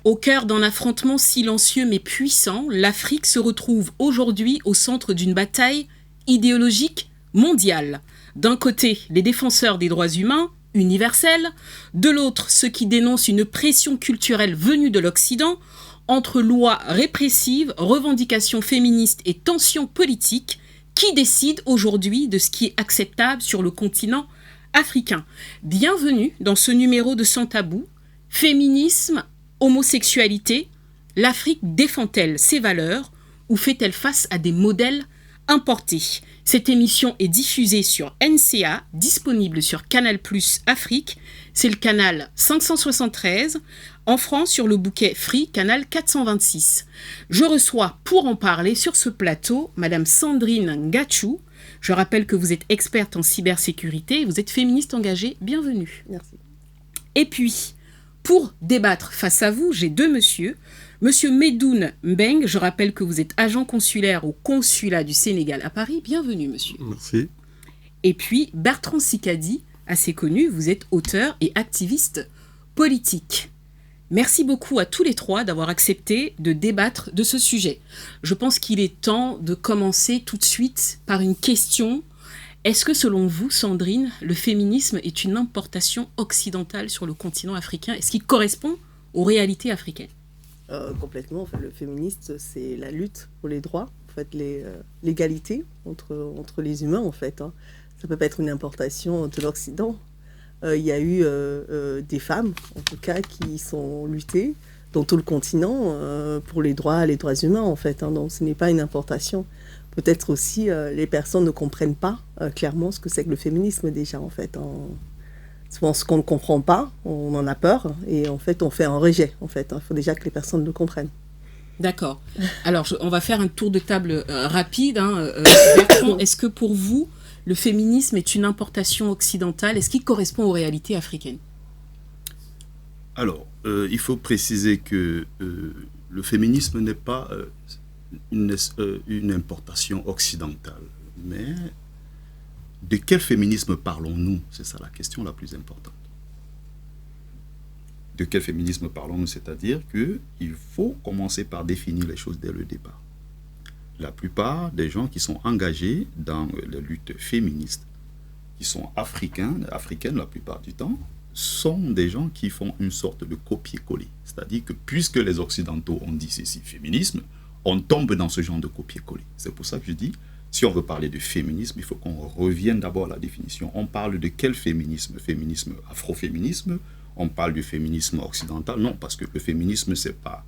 Au cœur d'un affrontement silencieux mais puissant, l'Afrique se retrouve aujourd'hui au centre d'une bataille idéologique mondiale. D'un côté, les défenseurs des droits humains, universels, de l'autre, ceux qui dénoncent une pression culturelle venue de l'Occident, entre lois répressives, revendications féministes et tensions politiques, qui décide aujourd'hui de ce qui est acceptable sur le continent africain. Bienvenue dans ce numéro de Sans Tabou, féminisme, homosexualité, l'Afrique défend-elle ses valeurs ou fait-elle face à des modèles importés? Cette émission est diffusée sur NCA, disponible sur Canal+ Afrique, c'est le canal 573, en France sur le bouquet Free, canal 426. Je reçois pour en parler sur ce plateau Madame Sandrine Ngachou. Je rappelle que vous êtes experte en cybersécurité et vous êtes féministe engagée. Bienvenue. Merci. Et puis, pour débattre face à vous, j'ai deux messieurs. Monsieur Medoun Mbeng, je rappelle que vous êtes agent consulaire au consulat du Sénégal à Paris. Bienvenue, monsieur. Merci. Et puis, Bertrand Sicadi, assez connu, vous êtes auteur et activiste politique. Merci beaucoup à tous les trois d'avoir accepté de débattre de ce sujet. Je pense qu'il est temps de commencer tout de suite par une question. Est-ce que, selon vous, Sandrine, le féminisme est une importation occidentale sur le continent africain? Est-ce qu'il correspond aux réalités africaines? Complètement. Enfin, le féministe, c'est la lutte pour les droits, en fait, l'égalité entre les humains, en fait. Hein. Ça ne peut pas être une importation de l'Occident. Il y a eu des femmes, en tout cas, qui sont luttées dans tout le continent pour les droits humains, en fait. Hein. Donc, ce n'est pas une importation. Peut-être aussi, les personnes ne comprennent pas clairement ce que c'est que le féminisme, déjà, en fait. Souvent, ce qu'on ne comprend pas, on en a peur, et en fait, on fait un rejet, en fait. Il faut déjà que les personnes le comprennent. D'accord. Alors, on va faire un tour de table rapide. Bertrand, est-ce que pour vous, le féminisme est une importation occidentale? Est-ce qu'il correspond aux réalités africaines? Alors, il faut préciser que le féminisme n'est pas une importation occidentale. Mais de quel féminisme parlons-nous? C'est ça la question la plus importante. De quel féminisme parlons-nous? C'est-à-dire qu'il faut commencer par définir les choses dès le départ. La plupart des gens qui sont engagés dans les luttes féministes, qui sont africaines la plupart du temps, sont des gens qui font une sorte de copier-coller. C'est-à-dire que puisque les Occidentaux ont dit ceci, féminisme, on tombe dans ce genre de copier-coller. C'est pour ça que je dis, si on veut parler de féminisme, il faut qu'on revienne d'abord à la définition. On parle de quel féminisme? Féminisme, afroféminisme? On parle du féminisme occidental? Non, parce que le féminisme, c'est pas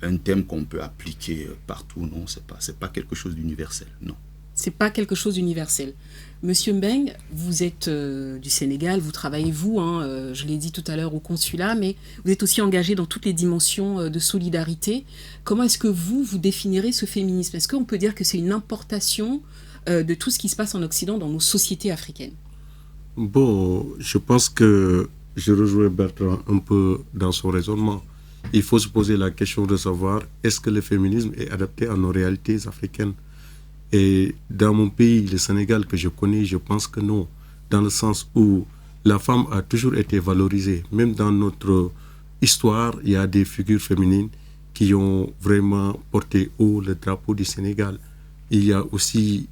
un thème qu'on peut appliquer partout, non, c'est pas quelque chose d'universel, non. C'est pas quelque chose d'universel. Monsieur Mbeng, vous êtes du Sénégal, vous travaillez, je l'ai dit tout à l'heure, au consulat, mais vous êtes aussi engagé dans toutes les dimensions de solidarité. Comment est-ce que vous définirez ce féminisme? Est-ce qu'on peut dire que c'est une importation de tout ce qui se passe en Occident dans nos sociétés africaines? Bon, je pense que je rejoins Bertrand un peu dans son raisonnement. Il faut se poser la question de savoir, est-ce que le féminisme est adapté à nos réalités africaines? Et dans mon pays, le Sénégal que je connais, je pense que non. Dans le sens où la femme a toujours été valorisée. Même dans notre histoire, il y a des figures féminines qui ont vraiment porté haut le drapeau du Sénégal. Il y a aussi,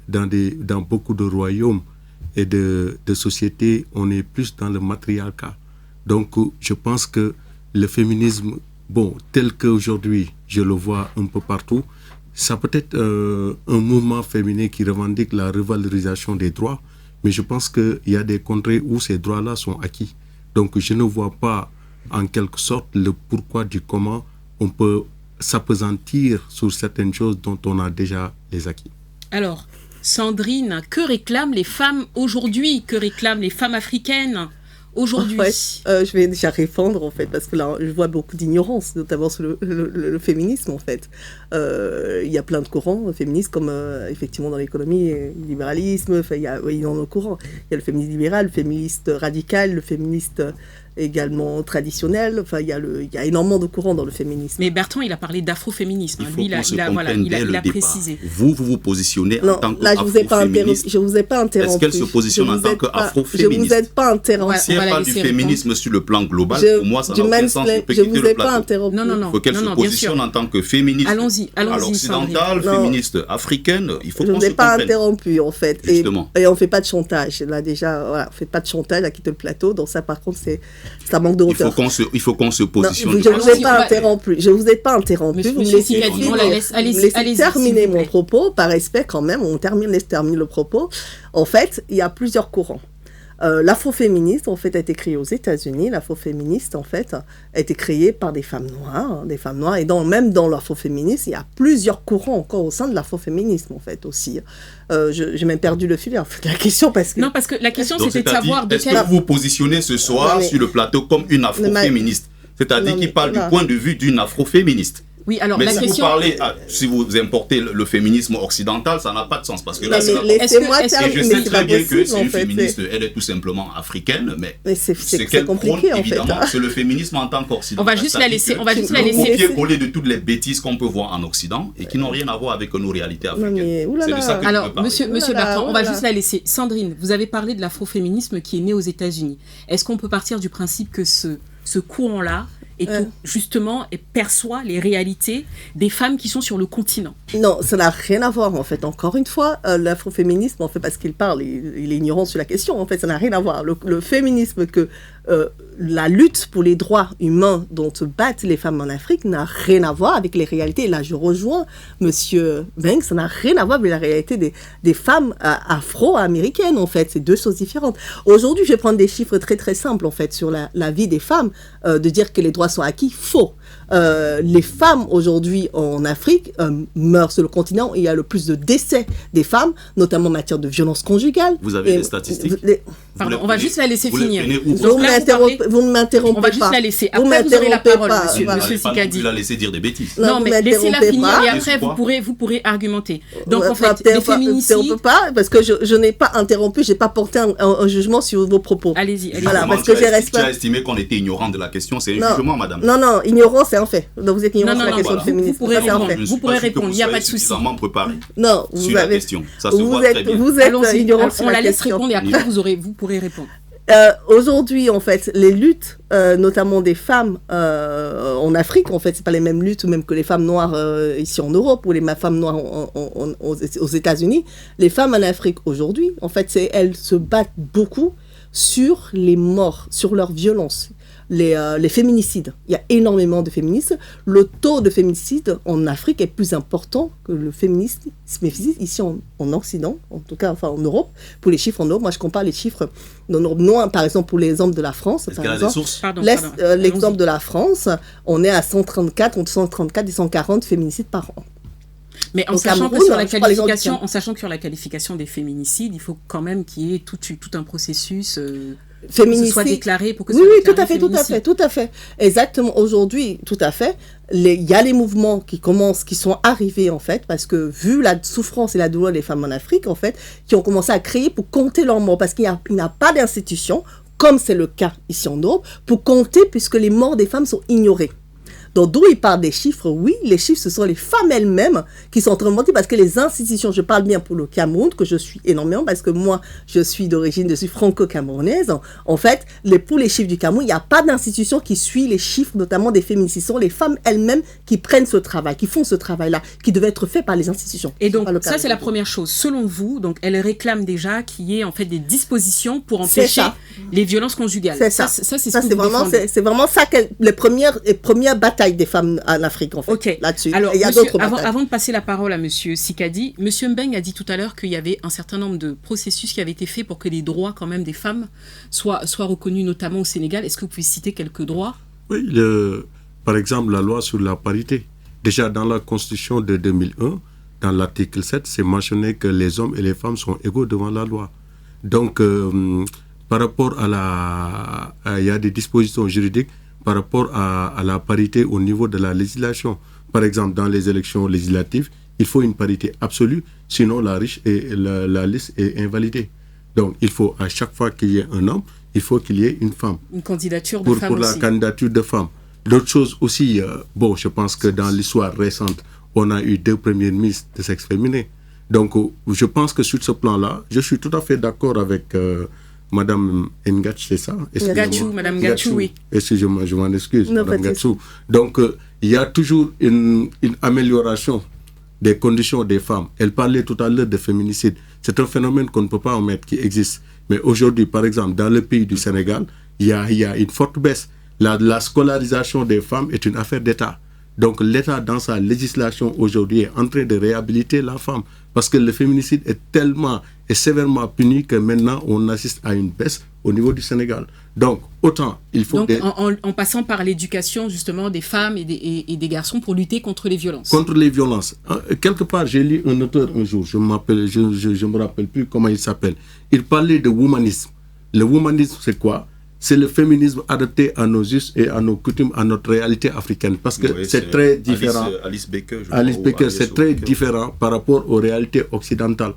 dans beaucoup de royaumes et de sociétés, on est plus dans le matriarcat. Donc, je pense que le féminisme, tel qu'aujourd'hui, je le vois un peu partout, ça peut être un mouvement féminin qui revendique la revalorisation des droits, mais je pense qu'il y a des contrées où ces droits-là sont acquis. Donc, je ne vois pas, en quelque sorte, le pourquoi du comment on peut s'appesantir sur certaines choses dont on a déjà les acquis. Alors, Sandrine, que réclament les femmes aujourd'hui? Que réclament les femmes africaines aujourd'hui? Je vais déjà répondre, en fait, parce que là, je vois beaucoup d'ignorance, notamment sur le féminisme, en fait. Il y a plein de courants féministes, comme effectivement dans l'économie, le libéralisme, il y a énormément de courants. Il y a le féminisme libéral, le féministe radical, le féministe également traditionnel. Enfin, il y a énormément de courants dans le féminisme. Mais Bertrand, il a parlé d'afroféminisme. Il faut Lui, qu'on se comprenne voilà, dès il le a départ. précisé. Vous vous positionnez en tant qu'afroféministe. Je vous ai pas interrompu. Est-ce qu'elle se positionne en tant qu'afroféministe? Je vous ai pas interrompu. Si elle parle du féminisme sur le plan global, pour moi, ça n'a aucun sens. Je vous ai pas interrompu. Non. Il faut qu'elle se positionne en tant que féministe à l'occidentale, féministe africaine. Il faut qu'on se comprenne. Je vous ai pas interrompu, en fait. Justement. Et on fait pas de chantage. Là, déjà, voilà, on fait pas de chantage à quitter le plateau. Donc ça, par contre, ça manque de hauteur. Il faut qu'on se positionne. Je vous ai pas interrompu. Je vous ai pas interrompu. Vous me laissez terminer mon propos par respect quand même. Laisse terminer le propos. En fait, il y a plusieurs courants. L'afroféministe, en fait, a été créé aux États-Unis. L'afroféministe, en fait, a été créé par des femmes noires. Et même dans l'afroféminisme, il y a plusieurs courants encore au sein de l'afroféminisme, en fait, aussi. J'ai même perdu le fil, en fait, la question, parce que... Non, parce que la question, c'était de savoir de quel... Est-ce que vous vous positionnez ce soir sur le plateau comme une afroféministe? C'est-à-dire qu'il parle du point de vue d'une afroféministe. Oui, alors mais la si question... vous parlez, si vous importez le féminisme occidental, ça n'a pas de sens parce que là, laissez-moi terminer. Je sais très bien que c'est une féministe, elle est tout simplement africaine, mais c'est qu'elle compliqué prône, évidemment, c'est le féminisme en tant qu'occidental. On va juste la laisser. Copier-coller de toutes les bêtises qu'on peut voir en Occident et qui n'ont rien à voir avec nos réalités africaines. C'est de ça que alors, monsieur Bertrand, on va juste la laisser. Sandrine, vous avez parlé de l'afroféminisme qui est né aux États-Unis. Est-ce qu'on peut partir du principe que ce courant-là justement perçoit les réalités des femmes qui sont sur le continent? Non, ça n'a rien à voir en fait. Encore une fois, l'afroféminisme, en fait, parce qu'il parle, il est ignorant sur la question. En fait, ça n'a rien à voir. Le féminisme la lutte pour les droits humains dont se battent les femmes en Afrique n'a rien à voir avec les réalités. Et là, je rejoins Monsieur Banks, ça n'a rien à voir avec la réalité des femmes afro-américaines, en fait. C'est deux choses différentes. Aujourd'hui, je vais prendre des chiffres très, très simples, en fait, sur la vie des femmes, de dire que les droits sont acquis, faux. Les femmes, aujourd'hui, en Afrique, meurent sur le continent. Il y a le plus de décès des femmes, notamment en matière de violence conjugale. Vous avez des statistiques? Pardon, on va juste la laisser finir. Vous ne m'interrompez pas. On va juste la laisser. Après, vous aurez la parole, monsieur Sikadi. Vous la laissez dire des bêtises. Non, mais laissez-la finir et après, vous pourrez argumenter. Donc, en fait, les féminicides... On ne peut pas, parce que je n'ai pas interrompu, je n'ai pas porté un jugement sur vos propos. Allez-y. Voilà, parce que tu as estimé qu'on était ignorant de la question, c'est un jugement, madame. Non, ignorant, c'est un fait. Donc, vous êtes ignorant sur la question du féminisme. Vous pourrez répondre, il n'y a pas de souci. Non, vous avez... question. Ça se voit très bien. Vous êtes ignorant sur la question. On la laisse question. répondre et après, vous pourrez répondre. Aujourd'hui, en fait, les luttes, notamment des femmes en Afrique, en fait, c'est pas les mêmes luttes même que les femmes noires ici en Europe ou les femmes noires aux États-Unis. Les femmes en Afrique aujourd'hui, en fait, elles se battent beaucoup sur les morts, sur leur violence. Les féminicides. Il y a énormément de féminicides. Le taux de féminicide en Afrique est plus important que le féminisme ici en Occident, en tout cas enfin en Europe. Pour les chiffres en Europe, moi je compare les chiffres en Europe. Non, par exemple pour l'exemple de la France. Est-ce qu'elle a des sources? L'exemple de la France, on est à 134 et 140 féminicides par an. Mais en sachant que sur la qualification des féminicides, il faut quand même qu'il y ait tout un processus pour que ce soit déclaré, pour que ce soit déclaré féminicide. tout à fait. Exactement. Aujourd'hui, tout à fait. Il y a les mouvements qui sont arrivés, en fait, parce que vu la souffrance et la douleur des femmes en Afrique, en fait, qui ont commencé à créer pour compter leurs morts, parce qu'il n'y a pas d'institution, comme c'est le cas ici en Europe, pour compter, puisque les morts des femmes sont ignorées. Donc, d'où il parle des chiffres, oui, les chiffres, ce sont les femmes elles-mêmes qui sont en train de mentir, parce que les institutions, je parle bien pour le Cameroun, que je suis énormément, parce que moi, je suis franco-camerounaise. En fait, pour les chiffres du Cameroun, il n'y a pas d'institution qui suit les chiffres, notamment des féminicides. Ce sont les femmes elles-mêmes qui prennent ce travail, qui font ce travail-là, qui devait être fait par les institutions. Et donc, ça, c'est la première chose. Selon vous, donc, elle réclame déjà qu'il y ait en fait des dispositions pour empêcher les violences conjugales. C'est ça. C'est vraiment ça, les premières batailles des femmes en Afrique, en fait, là-dessus. Alors, il y a d'autres batailles. Avant de passer la parole à monsieur Sikadi, monsieur Mbeng a dit tout à l'heure qu'il y avait un certain nombre de processus qui avaient été faits pour que les droits quand même des femmes soient reconnus, notamment au Sénégal. Est-ce que vous pouvez citer quelques droits? Oui, par exemple, la loi sur la parité. Déjà, dans la Constitution de 2001, dans l'article 7, c'est mentionné que les hommes et les femmes sont égaux devant la loi. Donc, par rapport il y a des dispositions juridiques par rapport à la parité au niveau de la législation. Par exemple, dans les élections législatives, il faut une parité absolue, sinon la liste est invalidée. Donc, il faut à chaque fois qu'il y ait un homme, il faut qu'il y ait une femme. Une candidature de femme pour aussi. La candidature de femme. L'autre chose aussi, je pense que dans l'histoire récente, on a eu 2 premiers ministres de sexe féminin. Donc, je pense que sur ce plan-là, je suis tout à fait d'accord avec Madame Ngach, c'est ça? Gachou, Madame Gachou, oui. Excusez-moi, je m'en excuse, Non, Madame Gachou. Donc, il y a toujours une amélioration des conditions des femmes. Elle parlait tout à l'heure de féminicide. C'est un phénomène qu'on ne peut pas omettre, qui existe. Mais aujourd'hui, par exemple, dans le pays du Sénégal, il y a une forte baisse. La scolarisation des femmes est une affaire d'État. Donc l'État, dans sa législation aujourd'hui, est en train de réhabiliter la femme. Parce que le féminicide est tellement et sévèrement puni que maintenant, on assiste à une baisse au niveau du Sénégal. Donc, autant, il faut... Donc, en passant par l'éducation, justement, des femmes et des garçons pour lutter contre les violences. Contre les violences. Quelque part, j'ai lu un auteur un jour, je me rappelle plus comment il s'appelle. Il parlait de womanisme. Le womanisme, c'est quoi? C'est le féminisme adapté à nos us et à nos coutumes, à notre réalité africaine. Parce que oui, c'est très différent. Alice Baker, c'est très différent par rapport aux réalités occidentales.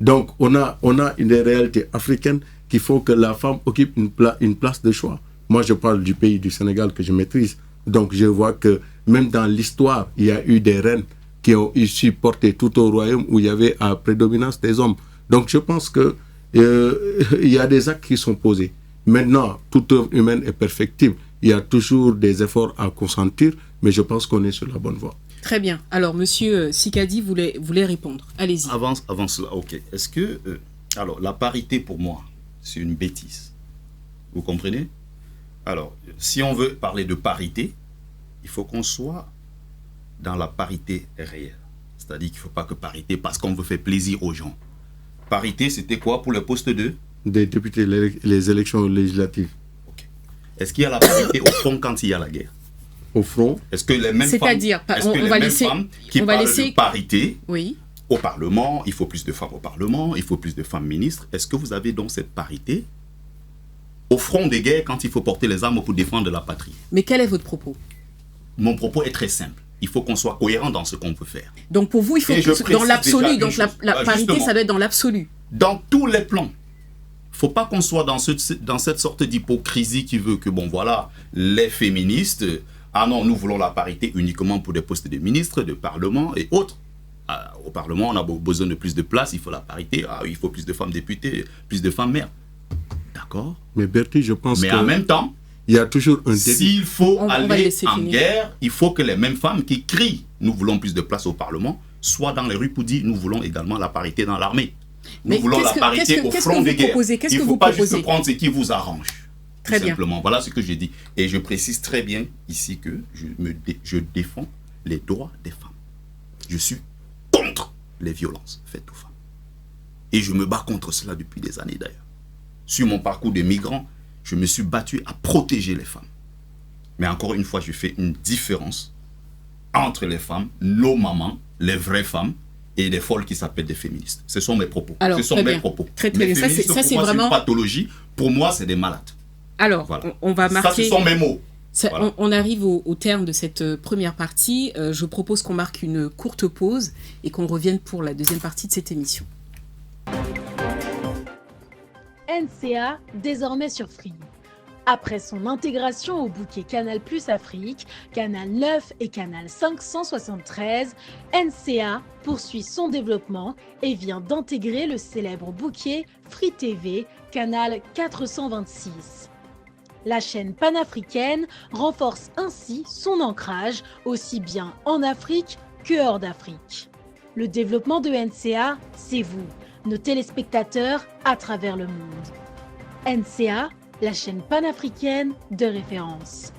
Donc, on a une réalité africaine qui font que la femme occupe une place de choix. Moi, je parle du pays du Sénégal que je maîtrise. Donc, je vois que même dans l'histoire, il y a eu des reines qui ont su porter tout au royaume où il y avait à prédominance des hommes. Donc, je pense que il y a des actes qui sont posés. Maintenant, toute œuvre humaine est perfectible. Il y a toujours des efforts à consentir, mais je pense qu'on est sur la bonne voie. Très bien. Alors, Monsieur Sikadi voulait répondre. Allez-y. Avant cela, ok. Est-ce que... alors, la parité, pour moi, c'est une bêtise. Vous comprenez? Alors, si on veut parler de parité, il faut qu'on soit dans la parité réelle. C'est-à-dire qu'il ne faut pas que parité parce qu'on veut faire plaisir aux gens. Parité, c'était quoi pour le poste de... Des députés, les élections législatives. Okay. Est-ce qu'il y a la parité au front quand il y a la guerre? Au front? Est-ce que les mêmes femmes qui parlent de parité oui. au Parlement, il faut plus de femmes au Parlement, il faut plus de femmes ministres, est-ce que vous avez donc cette parité au front des guerres quand il faut porter les armes pour défendre la patrie? Mais quel est votre propos? Mon propos est très simple. Il faut qu'on soit cohérent dans ce qu'on veut faire. Donc pour vous, il faut que dans l'absolu, donc la parité, ça doit être dans l'absolu. Dans tous les plans. Il ne faut pas qu'on soit dans cette sorte d'hypocrisie qui veut que, bon voilà, les féministes, ah non, nous voulons la parité uniquement pour des postes de ministres, de parlement et autres. Au Parlement, on a besoin de plus de place, il faut la parité, il faut plus de femmes députées, plus de femmes maires. D'accord? Mais Bertie, je pense Mais en même temps, il y a toujours un s'il faut aller en guerre, il faut que les mêmes femmes qui crient « nous voulons plus de place au Parlement » soient dans les rues pour dire « nous voulons également la parité dans l'armée ». Nous voulons la parité au front des guerres. Il ne faut pas juste prendre ce qui vous arrange. Très bien. Simplement, voilà ce que j'ai dit. Et je précise très bien ici que je défends les droits des femmes. Je suis contre les violences faites aux femmes. Et je me bats contre cela depuis des années d'ailleurs. Sur mon parcours de migrant, je me suis battu à protéger les femmes. Mais encore une fois, je fais une différence entre les femmes, nos mamans, les vraies femmes, et des folles qui s'appellent des féministes. Ce sont mes propos. Alors, ce sont mes propos. Très bien. Ça, c'est vraiment une pathologie. Pour moi, c'est des malades. Alors, voilà. On va marquer... Ça, ce sont mes mots. Voilà. On arrive au terme de cette première partie. Je propose qu'on marque une courte pause et qu'on revienne pour la deuxième partie de cette émission. NCA, désormais sur Free. Après son intégration au bouquet Canal+ Afrique, Canal 9 et Canal 573, NCA poursuit son développement et vient d'intégrer le célèbre bouquet Free TV, Canal 426. La chaîne panafricaine renforce ainsi son ancrage aussi bien en Afrique que hors d'Afrique. Le développement de NCA, c'est vous, nos téléspectateurs à travers le monde. NCA, la chaîne panafricaine de référence.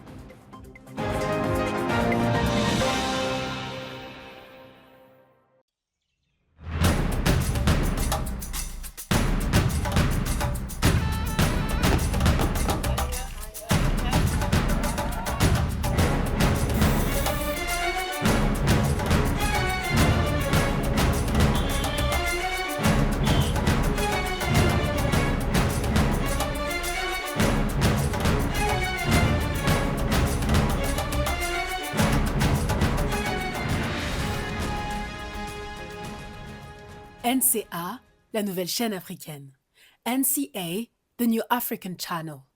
NCA, la nouvelle chaîne africaine. NCA, the New African Channel.